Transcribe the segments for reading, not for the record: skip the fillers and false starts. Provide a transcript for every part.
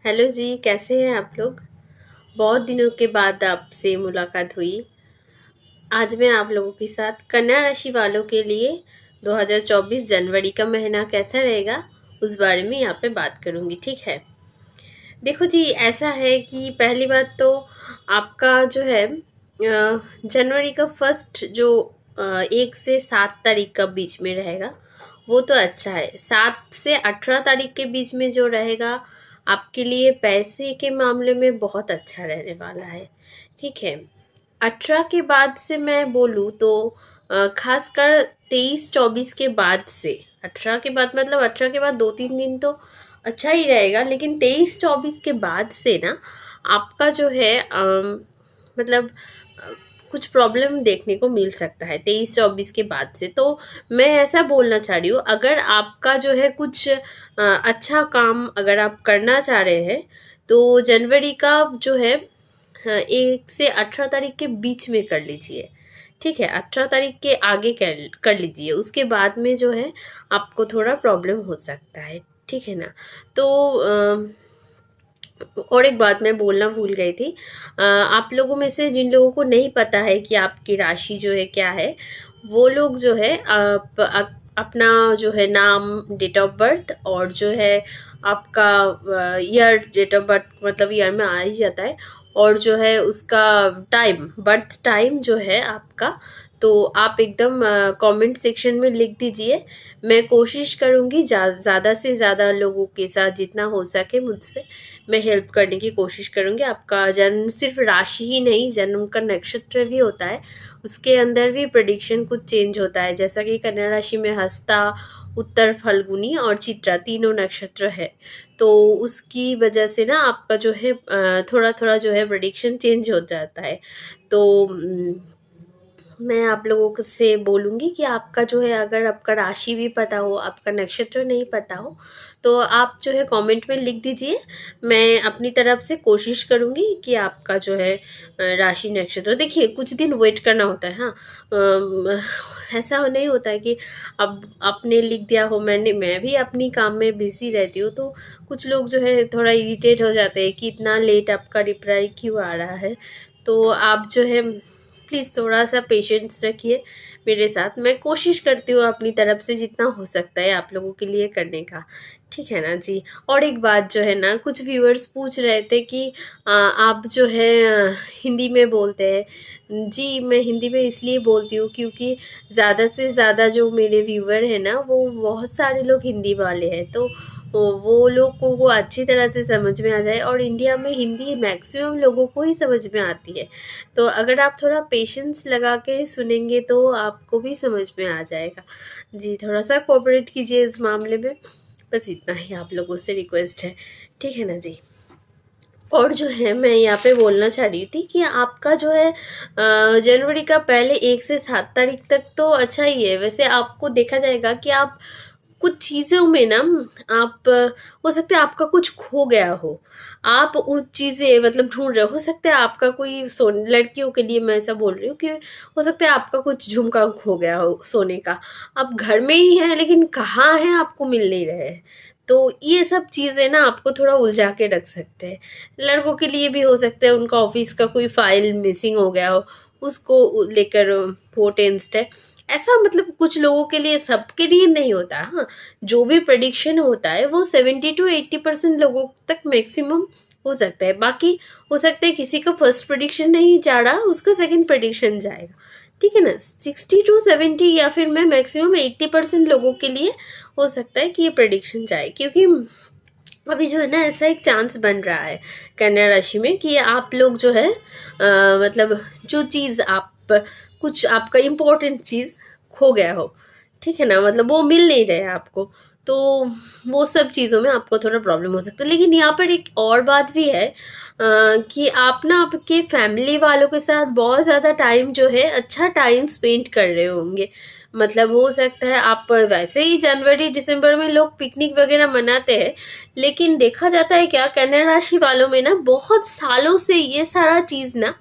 Hello जी, कैसे हैं आप लोग। बहुत दिनों के बाद आपसे मुलाकात हुई। आज मैं आप लोगों के साथ कन्या राशि वालों के लिए 2024 जनवरी का महीना कैसा रहेगा उस बारे में यहाँ पे बात करूँगी। ठीक है। देखो जी, ऐसा है कि पहली बात तो आपका जो है जनवरी का फर्स्ट जो 1 से 7 तारीख का बीच में रहेगा वो तो अच्छा है। 7 से 18 तारीख के बीच में जो रहेगा आपके लिए पैसे के मामले में बहुत अच्छा रहने वाला है। ठीक है। 18 के बाद से मैं बोलूँ तो खासकर 23-24 के बाद से 18 के बाद मतलब 18 के बाद 2-3 दिन तो अच्छा ही रहेगा, लेकिन 23-24 के बाद से ना आपका जो है मतलब अ, कुछ प्रॉब्लम देखने को मिल सकता है 23-24 के बाद से। तो मैं ऐसा बोलना चाह रही हूँ, अगर आपका जो है कुछ अच्छा काम अगर आप करना चाह रहे हैं तो जनवरी का जो है 1 से 18 तारीख के बीच में कर लीजिए। ठीक है, 18 तारीख के आगे कर लीजिए, उसके बाद में जो है आपको थोड़ा प्रॉब्लम हो सकता है। ठीक है ना। तो और एक बात मैं बोलना भूल गई थी। आप लोगों में से जिन लोगों को नहीं पता है कि आपकी राशि जो है क्या है, वो लोग जो है अपना जो है नाम, डेट ऑफ बर्थ और जो है आपका ईयर, डेट ऑफ बर्थ मतलब ईयर में आ ही जाता है, और जो है उसका टाइम, बर्थ टाइम जो है आपका, तो आप एकदम कमेंट सेक्शन में लिख दीजिए। मैं कोशिश करूँगी ज़्यादा से ज़्यादा लोगों के साथ जितना हो सके मुझसे मैं हेल्प करने की कोशिश करूँगी। आपका जन्म सिर्फ राशि ही नहीं, जन्म का नक्षत्र भी होता है, उसके अंदर भी प्रेडिक्शन कुछ चेंज होता है। जैसा कि कन्या राशि में हस्ता, उत्तर फाल्गुनी और चित्रा तीनों नक्षत्र है, तो उसकी वजह से ना आपका जो है थोड़ा थोड़ा जो है प्रेडिक्शन चेंज हो जाता है। तो मैं आप लोगों से बोलूँगी कि आपका जो है, अगर आपका राशि भी पता हो, आपका नक्षत्र नहीं पता हो, तो आप जो है कमेंट में लिख दीजिए। मैं अपनी तरफ से कोशिश करूँगी कि आपका जो है राशि नक्षत्र, देखिए कुछ दिन वेट करना होता है। हाँ, ऐसा नहीं होता है कि अब आपने लिख दिया हो, मैं भी अपनी काम में बिज़ी रहती हूँ, तो कुछ लोग जो है थोड़ा इरिटेट हो जाते हैं कि इतना लेट आपका रिप्लाई क्यों आ रहा है। तो आप जो है प्लीज़ थोड़ा सा पेशेंस रखिए मेरे साथ। मैं कोशिश करती हूँ अपनी तरफ से जितना हो सकता है आप लोगों के लिए करने का। ठीक है ना जी। और एक बात जो है ना, कुछ व्यूअर्स पूछ रहे थे कि आप जो है हिंदी में बोलते हैं। जी, मैं हिंदी में इसलिए बोलती हूँ क्योंकि ज़्यादा से ज़्यादा जो मेरे व्यूअर हैं ना, वो बहुत सारे लोग हिंदी वाले हैं, तो वो लोग को वो अच्छी तरह से समझ में आ जाए। और इंडिया में हिंदी मैक्सिमम लोगों को ही समझ में आती है, तो अगर आप थोड़ा पेशेंस लगा के सुनेंगे तो आपको भी समझ में आ जाएगा। जी, थोड़ा सा कोऑपरेट कीजिए इस मामले में, बस इतना ही आप लोगों से रिक्वेस्ट है। ठीक है ना जी। और जो है मैं यहाँ पे बोलना चाह रही थी कि आपका जो है जनवरी का पहले 1 से 7 तारीख तक तो अच्छा ही है। वैसे आपको देखा जाएगा कि आप कुछ चीज़ों में ना, आप हो सकता है आपका कुछ खो गया हो, आप वो चीज़ें मतलब ढूंढ रहे हो सकता है आपका कोई सोने, लड़कियों के लिए मैं ऐसा बोल रही हूँ कि हो सकता है आपका कुछ झुमका खो गया हो सोने का, आप घर में ही है लेकिन कहाँ है आपको मिल नहीं रहे हैं। तो ये सब चीज़ें ना आपको थोड़ा उलझा के रख सकते हैं। लड़कों के लिए भी हो सकता है उनका ऑफिस का कोई फाइल मिसिंग हो गया हो, उसको लेकर वो टेंस्ड है। ऐसा मतलब कुछ लोगों के लिए, सबके लिए नहीं होता। हाँ, जो भी प्रेडिक्शन होता है वो 70-80% लोगों तक मैक्सिमम हो सकता है। बाकी हो सकता है किसी का फर्स्ट प्रेडिक्शन नहीं जा रहा, उसका सेकंड प्रेडिक्शन जाएगा। ठीक है ना। 60-70 या फिर मैं मैक्सिमम 80% लोगों के लिए हो सकता है कि ये प्रेडिक्शन जाए, क्योंकि अभी जो है ना ऐसा एक चांस बन रहा है कन्या राशि में कि आप लोग जो है मतलब जो चीज़ आप, कुछ आपका इम्पोर्टेंट चीज़ खो गया हो, ठीक है ना, मतलब वो मिल नहीं रहे आपको, तो वो सब चीज़ों में आपको थोड़ा प्रॉब्लम हो सकता है। लेकिन यहाँ पर एक और बात भी है कि आप ना आपके फैमिली वालों के साथ बहुत ज़्यादा टाइम जो है, अच्छा टाइम स्पेंड कर रहे होंगे। मतलब हो सकता है आप, वैसे ही जनवरी दिसंबर में लोग पिकनिक वगैरह मनाते हैं, लेकिन देखा जाता है क्या, कन्या राशि वालों में ना बहुत सालों से ये सारा चीज़ ना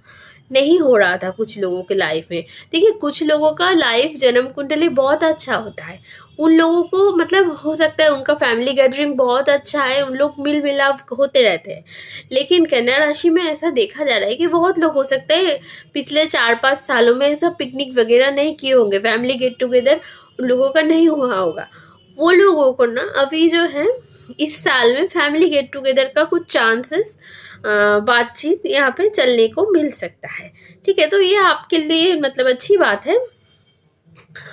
नहीं हो रहा था कुछ लोगों के लाइफ में। देखिए कुछ लोगों का लाइफ जन्म कुंडली बहुत अच्छा होता है, उन लोगों को मतलब हो सकता है उनका फैमिली गैदरिंग बहुत अच्छा है, उन लोग मिल मिलाप होते रहते हैं। लेकिन कन्या राशि में ऐसा देखा जा रहा है कि बहुत लोग हो सकते हैं पिछले 4-5 सालों में ऐसा पिकनिक वगैरह नहीं किए होंगे, फैमिली गेट टुगेदर उन लोगों का नहीं हुआ होगा। वो लोगों को ना अभी जो है इस साल में फैमिली गेट टुगेदर का कुछ चांसेस बातचीत यहाँ पे चलने को मिल सकता है। ठीक है, तो ये आपके लिए मतलब अच्छी बात है,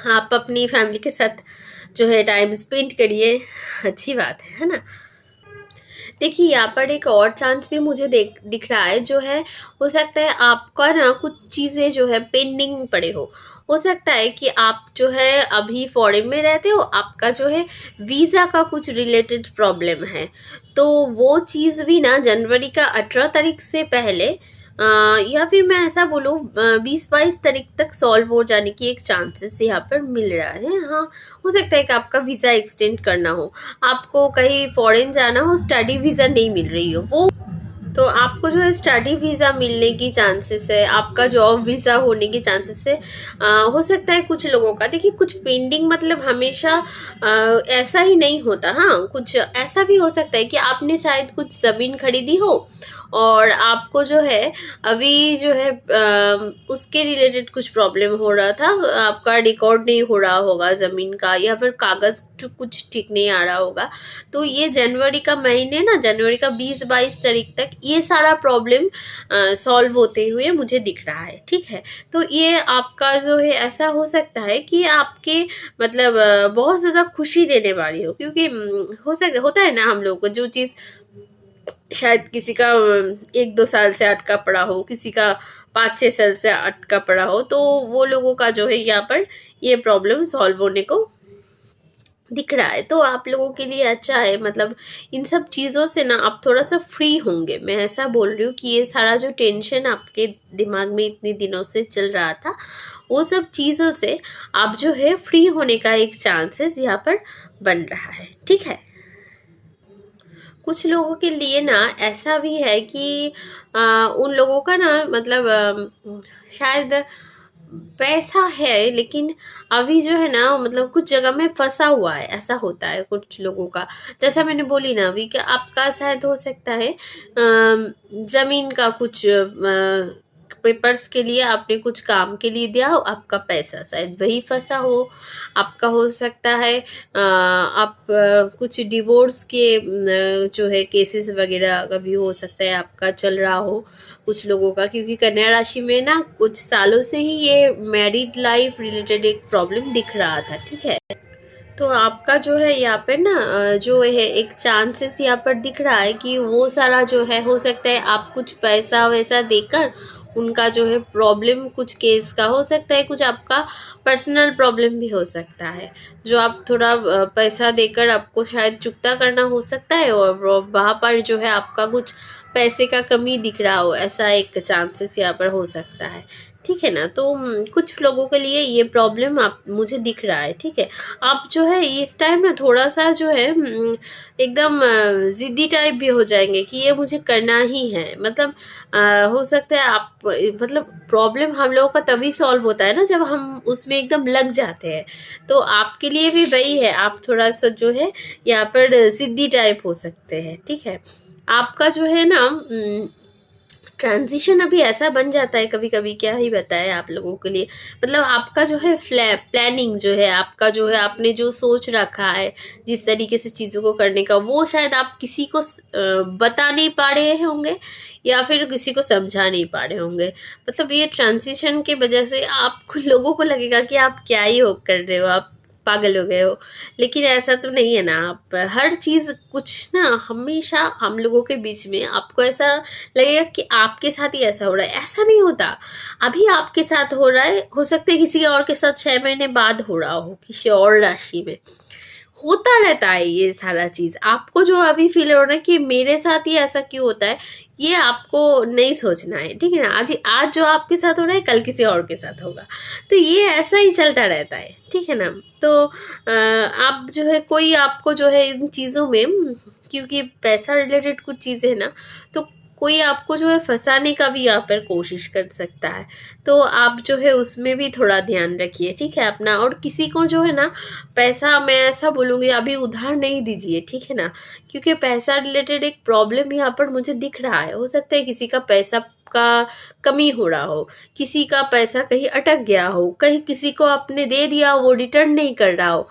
आप अपनी फैमिली के साथ जो है टाइम स्पेंड करिए, अच्छी बात है ना। देखिए यहाँ पर एक और चांस भी मुझे दिख रहा है जो है, हो सकता है आपका ना कुछ चीज़ें जो है पेंडिंग पड़े हो सकता है कि आप जो है अभी फॉरेन में रहते हो, आपका जो है वीज़ा का कुछ रिलेटेड प्रॉब्लम है, तो वो चीज़ भी ना जनवरी का 18 तारीख से पहले या फिर मैं ऐसा बोलूँ 20-22 तारीख तक सॉल्व हो जाने की एक चांसेस यहाँ पर मिल रहा है। हाँ, हो सकता है कि आपका वीज़ा एक्सटेंड करना हो, आपको कहीं फॉरेन जाना हो, स्टडी वीज़ा नहीं मिल रही हो, वो तो आपको जो है स्टडी वीज़ा मिलने की चांसेस है, आपका जॉब वीज़ा होने की चांसेस है। हो सकता है कुछ लोगों का, देखिए कुछ पेंडिंग मतलब हमेशा ऐसा ही नहीं होता। हाँ, कुछ ऐसा भी हो सकता है कि आपने शायद कुछ ज़मीन खरीदी हो और आपको जो है अभी जो है उसके रिलेटेड कुछ प्रॉब्लम हो रहा था, आपका रिकॉर्ड नहीं हो रहा होगा ज़मीन का, या फिर कागज़ कुछ ठीक नहीं आ रहा होगा। तो ये जनवरी का महीने ना, जनवरी का 20-22 तारीख तक ये सारा प्रॉब्लम सॉल्व होते हुए मुझे दिख रहा है। ठीक है, तो ये आपका जो है ऐसा हो सकता है कि आपके मतलब बहुत ज़्यादा खुशी देने वाली हो, क्योंकि होता है ना हम लोगों को जो चीज़ शायद किसी का 1-2 साल से अटका पड़ा हो, किसी का 5-6 साल से अटका पड़ा हो, तो वो लोगों का जो है यहाँ पर ये प्रॉब्लम सॉल्व होने को दिख रहा है। तो आप लोगों के लिए अच्छा है, मतलब इन सब चीज़ों से ना आप थोड़ा सा फ्री होंगे। मैं ऐसा बोल रही हूँ कि ये सारा जो टेंशन आपके दिमाग में इतने दिनों से चल रहा था, वो सब चीज़ों से आप जो है फ्री होने का एक चांसेस यहाँ पर बन रहा है। ठीक है, कुछ लोगों के लिए ना ऐसा भी है कि उन लोगों का ना मतलब शायद पैसा है, लेकिन अभी जो है ना मतलब कुछ जगह में फंसा हुआ है, ऐसा होता है कुछ लोगों का। जैसा मैंने बोली ना अभी कि आपका शायद हो सकता है ज़मीन का कुछ पेपर्स के लिए आपने कुछ काम के लिए दिया हो, आपका पैसा शायद वही फंसा हो। आपका हो सकता है आप कुछ डिवोर्स के जो है केसेस वगैरह का भी हो सकता है आपका चल रहा हो कुछ लोगों का, क्योंकि कन्या राशि में ना कुछ सालों से ही ये मैरिड लाइफ रिलेटेड एक प्रॉब्लम दिख रहा था। ठीक है, तो आपका जो है यहाँ पर ना जो है एक चांसेस यहाँ पर दिख रहा है कि वो सारा जो है हो सकता है आप कुछ पैसा वैसा देकर उनका जो है प्रॉब्लम कुछ केस का हो सकता है, कुछ आपका पर्सनल प्रॉब्लम भी हो सकता है जो आप थोड़ा पैसा देकर आपको शायद चुकता करना हो सकता है, और वहाँ पर जो है आपका कुछ पैसे का कमी दिख रहा हो, ऐसा एक चांसेस यहाँ पर हो सकता है। ठीक है ना, तो कुछ लोगों के लिए ये प्रॉब्लम आप मुझे दिख रहा है। ठीक है, आप जो है इस टाइम ना थोड़ा सा जो है एकदम ज़िद्दी टाइप भी हो जाएंगे कि ये मुझे करना ही है, मतलब हो सकता है आप मतलब प्रॉब्लम हम लोगों का तभी सॉल्व होता है ना जब हम उसमें एकदम लग जाते हैं। तो आपके लिए भी वही है, आप थोड़ा सा जो है यहाँ पर ज़िद्दी टाइप हो सकते हैं। ठीक है, आपका जो है ना ट्रांजिशन अभी ऐसा बन जाता है कभी कभी, क्या ही बताए आप लोगों के लिए, मतलब आपका जो है प्लानिंग जो है आपका जो है आपने जो सोच रखा है जिस तरीके से चीज़ों को करने का, वो शायद आप किसी को बता नहीं पा रहे होंगे या फिर किसी को समझा नहीं पा रहे होंगे। मतलब ये ट्रांजिशन की वजह से आपको लोगों को लगेगा कि आप क्या ही हो कर रहे हो, आप पागल हो गए हो, लेकिन ऐसा तो नहीं है ना। आप हर चीज़ कुछ ना हमेशा हम लोगों के बीच में आपको ऐसा लगेगा कि आपके साथ ही ऐसा हो रहा है, ऐसा नहीं होता। अभी आपके साथ हो रहा है, हो सकता है किसी और के साथ 6 महीने बाद हो रहा हो, किसी और राशि में होता रहता है ये सारा चीज़। आपको जो अभी फील हो रहा है कि मेरे साथ ही ऐसा क्यों होता है, ये आपको नहीं सोचना है। ठीक है ना, आज जो आपके साथ हो रहा है कल किसी और के साथ होगा, तो ये ऐसा ही चलता रहता है। ठीक है ना, तो आप जो है कोई आपको जो है इन चीज़ों में, क्योंकि पैसा रिलेटेड कुछ चीज़ें हैं ना, तो कोई आपको जो है फंसाने का भी यहाँ पर कोशिश कर सकता है। तो आप जो है उसमें भी थोड़ा ध्यान रखिए, ठीक है अपना। और किसी को जो है ना पैसा, मैं ऐसा बोलूँगी अभी उधार नहीं दीजिए, ठीक है ना, क्योंकि पैसा रिलेटेड एक प्रॉब्लम यहाँ पर मुझे दिख रहा है। हो सकता है किसी का पैसा का कमी हो रहा हो, किसी का पैसा कहीं अटक गया हो, कहीं किसी को आपने दे दिया वो रिटर्न नहीं कर रहा हो,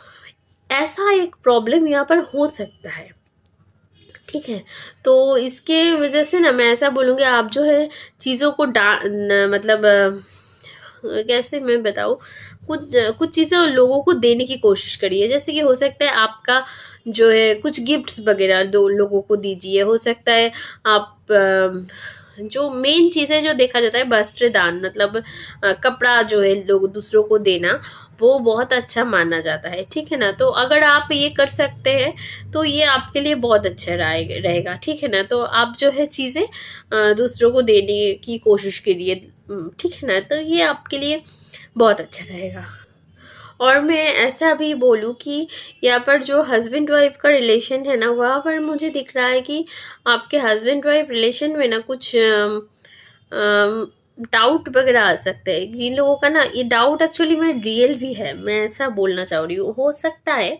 ऐसा एक प्रॉब्लम यहाँ पर हो सकता है, ठीक है। तो इसके वजह से ना मैं ऐसा बोलूँगी, आप जो है चीज़ों को मतलब कैसे मैं बताऊँ, कुछ कुछ चीज़ें लोगों को देने की कोशिश करिए। जैसे कि हो सकता है आपका जो है कुछ गिफ्ट्स वगैरह दो लोगों को दीजिए। हो सकता है आप जो मेन चीज़ें जो देखा जाता है वस्त्र दान, मतलब कपड़ा जो है लोग दूसरों को देना, वो बहुत अच्छा माना जाता है, ठीक है ना। तो अगर आप ये कर सकते हैं तो ये आपके लिए बहुत अच्छा रहेगा, ठीक है ना। तो आप जो है चीज़ें दूसरों को देने की कोशिश करिए, ठीक है ना। तो ये आपके लिए बहुत अच्छा रहेगा। और मैं ऐसा भी बोलूँ कि यहाँ पर जो हस्बैंड वाइफ का रिलेशन है ना, वहाँ पर मुझे दिख रहा है कि आपके हस्बैंड वाइफ रिलेशन में ना कुछ डाउट वगैरह आ सकते हैं। जिन लोगों का ना ये डाउट एक्चुअली में रियल भी है, मैं ऐसा बोलना चाह रही हूँ। हो सकता है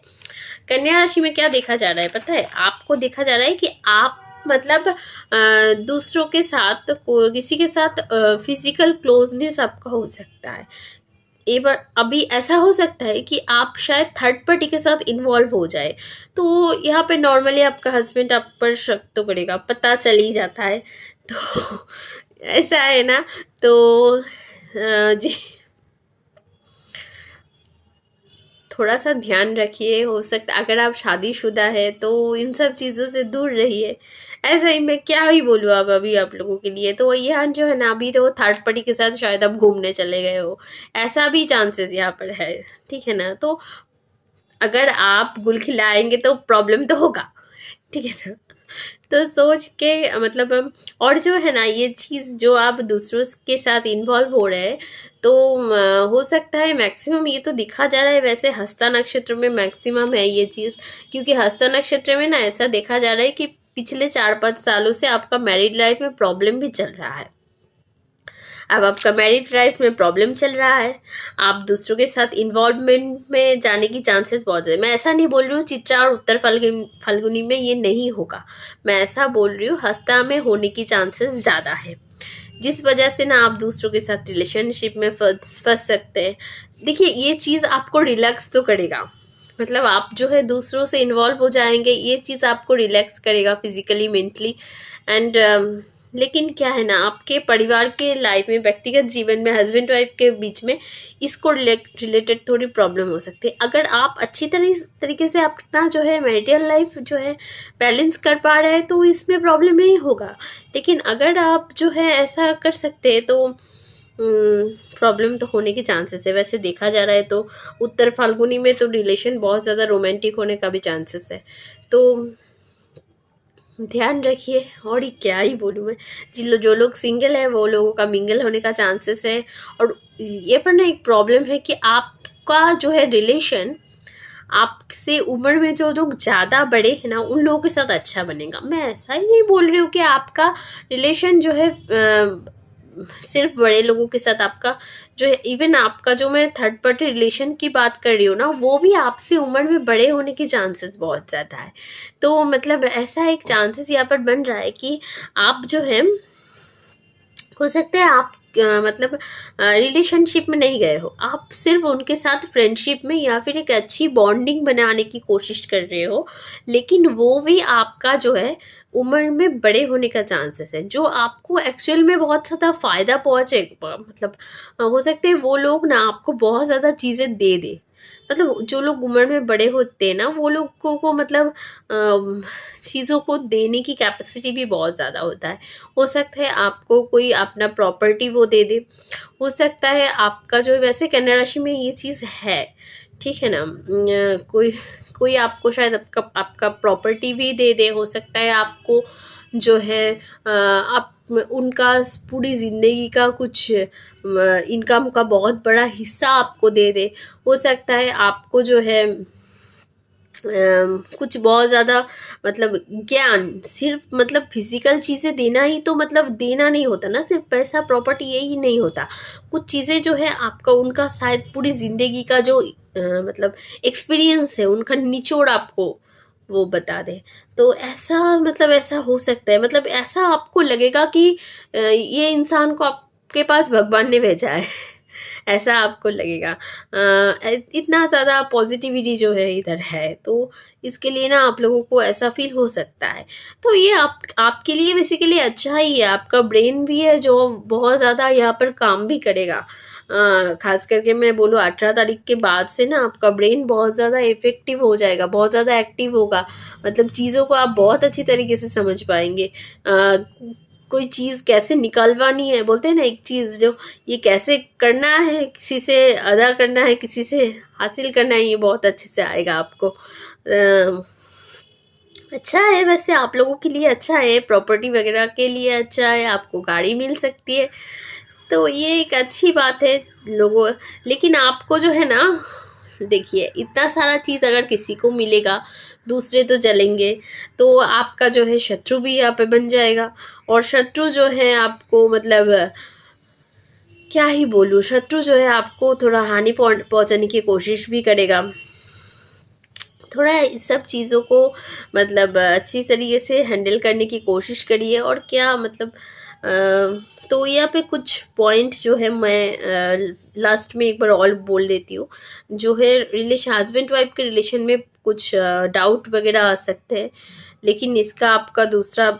कन्या राशि में क्या देखा जा रहा है पता है, आपको देखा जा रहा है कि आप मतलब दूसरों के साथ किसी के साथ फिजिकल क्लोजनेस आपका हो सकता है। एक बार अभी ऐसा हो सकता है कि आप शायद थर्ड पार्टी के साथ इन्वॉल्व हो जाए। तो यहाँ पे नॉर्मली आपका हस्बैंड आप पर शक तो करेगा, पता चल ही जाता है। तो ऐसा है ना, तो जी थोड़ा सा ध्यान रखिए। हो सकता अगर आप शादीशुदा है तो इन सब चीज़ों से दूर रहिए। ऐसा ही मैं क्या ही बोलूँ अब अभी आप लोगों के लिए। तो यहाँ जो है ना अभी तो थर्ड पार्टी के साथ शायद आप घूमने चले गए हो, ऐसा भी चांसेस यहाँ पर है, ठीक है ना। तो अगर आप गुल खिलाएंगे तो प्रॉब्लम तो होगा, ठीक है ना। तो सोच के मतलब और जो है ना ये चीज़ जो आप दूसरों के साथ इन्वॉल्व हो रहे हैं, तो हो सकता है मैक्सिमम ये तो दिखा जा रहा है, वैसे हस्ता नक्षत्र में मैक्सिमम है ये चीज़। क्योंकि हस्ता नक्षत्र में ना ऐसा देखा जा रहा है कि पिछले 4-5 सालों से आपका मैरिड लाइफ में प्रॉब्लम भी चल रहा है। अब आपका मैरिड लाइफ में प्रॉब्लम चल रहा है, आप दूसरों के साथ इन्वॉल्वमेंट में जाने की चांसेस बहुत है। मैं ऐसा नहीं बोल रही हूँ चित्रा और उत्तर फाल्गुनी में ये नहीं होगा, मैं ऐसा बोल रही हूँ हस्ता में होने की चांसेस ज़्यादा है, जिस वजह से ना आप दूसरों के साथ रिलेशनशिप में फंस सकते हैं। देखिए ये चीज़ आपको रिलैक्स तो करेगा, मतलब आप जो है दूसरों से इन्वॉल्व हो जाएंगे, ये चीज़ आपको रिलैक्स करेगा फिजिकली मेंटली एंड लेकिन क्या है ना आपके परिवार के लाइफ में, व्यक्तिगत जीवन में हस्बैंड वाइफ के बीच में इसको रिलेटेड थोड़ी प्रॉब्लम हो सकती है। अगर आप अच्छी तरीके से अपना जो है मैरिटल लाइफ जो है बैलेंस कर पा रहे हैं तो इसमें प्रॉब्लम नहीं होगा। लेकिन अगर आप जो है ऐसा कर सकते हैं तो प्रॉब्लम तो होने के चांसेस है। वैसे देखा जा रहा है तो उत्तर फाल्गुनी में तो रिलेशन बहुत ज़्यादा रोमांटिक होने का भी चांसेस है। तो ध्यान रखिए, और ये क्या ही बोलूँ मैं। जो लोग सिंगल है वो लोगों का मिंगल होने का चांसेस है। और ये पर ना एक प्रॉब्लम है कि आपका जो है रिलेशन आपसे उम्र में जो लोग ज़्यादा बड़े हैं ना उन लोगों के साथ अच्छा बनेगा। मैं ऐसा ही नहीं बोल रही हूँ कि आपका रिलेशन जो है सिर्फ बड़े लोगों के साथ आपका जो है, इवन आपका जो मैं थर्ड पार्टी रिलेशन की बात कर रही हूँ ना वो भी आपसे उम्र में बड़े होने के चांसेस बहुत ज़्यादा है। तो मतलब ऐसा एक चांसेस यहाँ पर बन रहा है कि आप जो है हो सकता है आप मतलब रिलेशनशिप में नहीं गए हो, आप सिर्फ उनके साथ फ्रेंडशिप में या फिर एक अच्छी बॉन्डिंग बनाने की कोशिश कर रहे हो, लेकिन वो भी आपका जो है उम्र में बड़े होने का चांसेस है, जो आपको एक्चुअल में बहुत ज़्यादा फ़ायदा पहुँचेगा। मतलब हो सकते हैं वो लोग ना आपको बहुत ज़्यादा चीज़ें दे दे। मतलब जो लोग उम्र में बड़े होते हैं ना वो लोगों को मतलब चीज़ों को देने की कैपेसिटी भी बहुत ज़्यादा होता है। हो सकता है आपको कोई अपना प्रॉपर्टी वो दे दे, हो सकता है आपका जो वैसे कन्या राशि में ये चीज़ है, ठीक है ना। कोई कोई आपको शायद आपका प्रॉपर्टी भी दे दे, हो सकता है आपको जो है आप उनका पूरी ज़िंदगी का कुछ इनकम का बहुत बड़ा हिस्सा आपको दे दे। हो सकता है आपको जो है कुछ बहुत ज़्यादा मतलब ज्ञान सिर्फ मतलब फिजिकल चीज़ें देना ही तो मतलब देना नहीं होता ना, सिर्फ पैसा प्रॉपर्टी यही नहीं होता। कुछ चीज़ें जो है आपका उनका शायद पूरी ज़िंदगी का जो मतलब एक्सपीरियंस है, उनका निचोड़ आपको वो बता दे। तो ऐसा मतलब ऐसा हो सकता है, मतलब ऐसा आपको लगेगा कि ये इंसान को आपके पास भगवान ने भेजा है। ऐसा आपको लगेगा। इतना ज़्यादा पॉजिटिविटी जो है इधर है, तो इसके लिए ना आप लोगों को ऐसा फील हो सकता है। तो ये आपके लिए बेसिकली अच्छा ही है, आपका ब्रेन भी है जो बहुत ज़्यादा यहाँ पर काम भी करेगा। खास करके मैं बोलूँ 18 तारीख के बाद से ना आपका ब्रेन बहुत ज़्यादा इफेक्टिव हो जाएगा, बहुत ज़्यादा एक्टिव होगा। मतलब चीज़ों को आप बहुत अच्छी तरीके से समझ पाएंगे। कोई चीज़ कैसे निकालवानी है, बोलते हैं ना एक चीज़ जो ये कैसे करना है, किसी से अदा करना है, किसी से हासिल करना है, ये बहुत अच्छे से आएगा आपको। अच्छा है, वैसे आप लोगों के लिए अच्छा है, प्रॉपर्टी वगैरह के लिए अच्छा है, आपको गाड़ी मिल सकती है, तो ये एक अच्छी बात है लोगों। लेकिन आपको जो है ना, देखिए इतना सारा चीज़ अगर किसी को मिलेगा, दूसरे तो जलेंगे, तो आपका जो है शत्रु भी यहाँ पे बन जाएगा। और शत्रु जो है आपको मतलब क्या ही बोलूँ, शत्रु जो है आपको थोड़ा हानि पहुंचाने की कोशिश भी करेगा। थोड़ा इस सब चीज़ों को मतलब अच्छी तरीके से हैंडल करने की कोशिश करिए। और क्या मतलब तो यहाँ पे कुछ पॉइंट जो है मैं लास्ट में एक बार और बोल देती हूँ। जो है रिलेशन, हस्बैंड वाइफ के रिलेशन में कुछ डाउट वगैरह आ सकते हैं, लेकिन इसका आपका दूसरा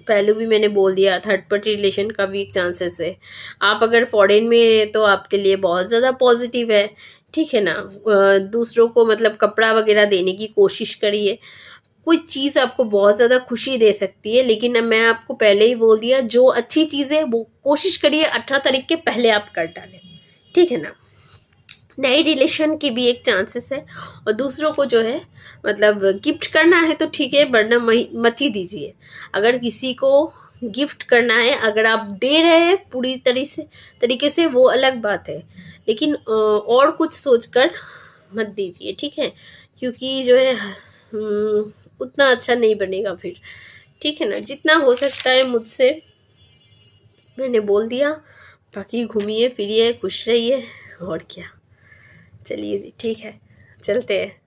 पहलू भी मैंने बोल दिया, थर्ड पार्टी रिलेशन का भी चांसेस है। आप अगर फॉरेन में तो आपके लिए बहुत ज़्यादा पॉजिटिव है, ठीक है ना। दूसरों को मतलब कपड़ा वगैरह देने की कोशिश करिए, कोई चीज़ आपको बहुत ज़्यादा खुशी दे सकती है। लेकिन अब मैं आपको पहले ही बोल दिया, जो अच्छी चीज़ है वो कोशिश करिए 18 तारीख के पहले आप कर डालें, ठीक है ना। नई रिलेशन की भी एक चांसेस है। और दूसरों को जो है मतलब गिफ्ट करना है तो ठीक है, वरना मत ही दीजिए। अगर किसी को गिफ्ट करना है, अगर आप दे रहे हैं पूरी तरीके से वो अलग बात है, लेकिन और कुछ सोचकर मत दीजिए, ठीक है। क्योंकि जो है उतना अच्छा नहीं बनेगा फिर, ठीक है ना। जितना हो सकता है मुझसे मैंने बोल दिया, बाकी घूमिए फिरिए खुश रहिए, और क्या। चलिए जी, ठीक है, चलते हैं।